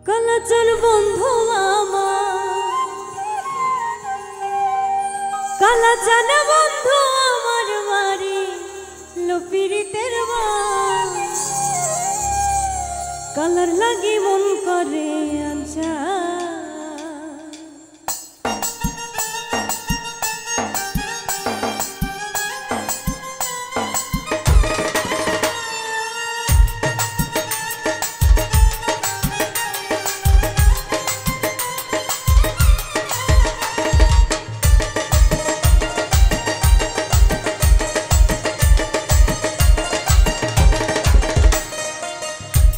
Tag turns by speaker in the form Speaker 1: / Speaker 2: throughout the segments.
Speaker 1: কালাচার বন্ধু আমার, কালাচার বন্ধু আমার মারি লপিরিতের কালার লাগি মন করে আচ্ছা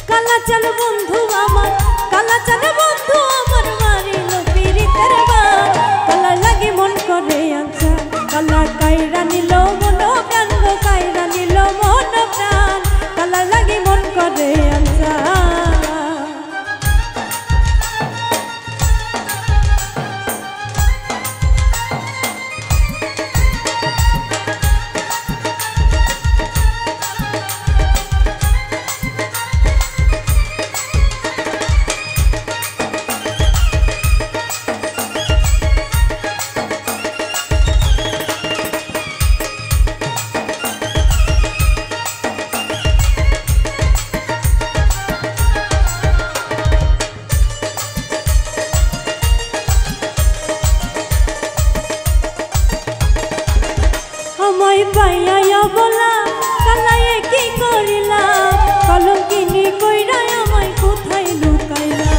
Speaker 1: কালাচার বন্ধু আমার, কালাচার বন্ধু আমার মারিল পিরিতের বান কালা লাগি মন করে আচ্ছা কালা কাইরা নিল মন প্রাণ গো কাইরা নিল মন প্রাণ কালা লাগি মন করে আচ্ছা পাইয়া বলা কালায়ে কি করিলা কলঙ্কিনী কইরা আমায় কোথায় লুকাইলা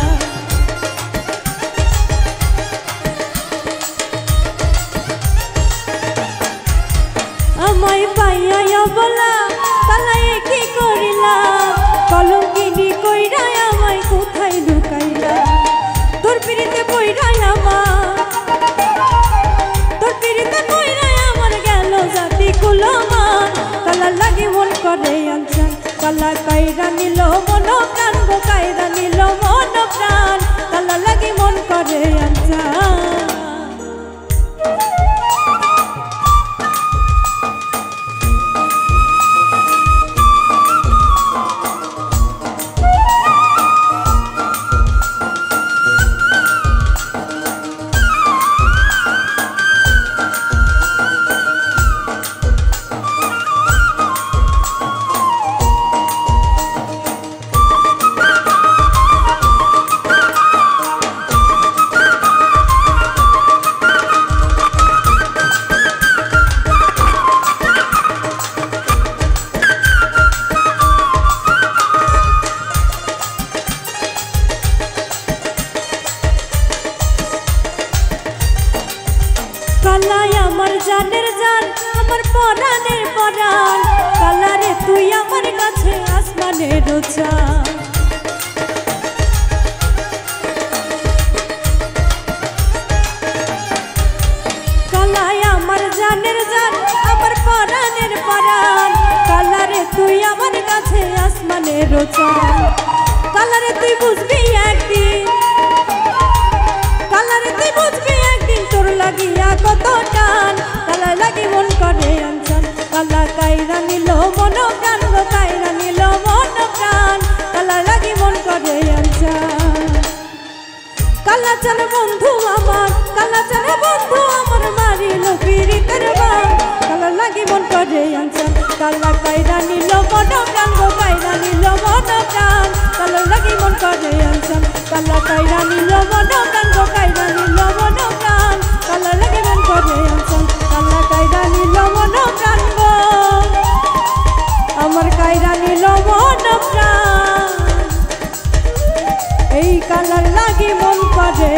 Speaker 1: আমায় পাইয়া বলা কালায়ে কি করিলা কলঙ্কিনী কইরা আমায় কোথায় লুকাইলা তোর পিরিতে পইরা আমার তোর পিরিতে পইরা আমার গেল জাতি কুলমান কালা লাগি মন করে আনছান কালা কাইরা নিল মন প্রাণ গো কাইরা নিল মন প্রাণ কালা লাগি মন করে আনছান কালাই আমার জানের জান আমার পরাণের পরাণ কালারে তুই আমার কাছে আসমানের চাঁদ কালাই আমার জানের জান আমার পরাণের পরাণ কালারে তুই আমার কাছে আসমানের চাঁদ কালারে তুই বুঝবি একদিন কালারে তুই বুঝবি একদিন তোর লাগিয়া কত টান কালা লাগি মন করে আনছান কালা কাইরা নিল মন প্রাণ গো কাইরা নিল মন প্রাণ কালা লাগি মন করে আনছান কালাচার বন্ধু আমার, কালাচার বন্ধু আমার মারিল পিরিতের বান কালা লাগি মন করে আনছান কালা কাইরা নিল মন প্রাণ গো কাইরা নিল মন প্রাণ কালা লাগি মন করে আনছান কালা কাইরা নিল মন প্রাণ গো কাইরা নিল মন প্রাণ কালা লাগি মন করে আনছান কালা কাইরা নিল মন প্রাণ গো আমার কাইরা নিল মন প্রাণ এই কালার লাগি মন করে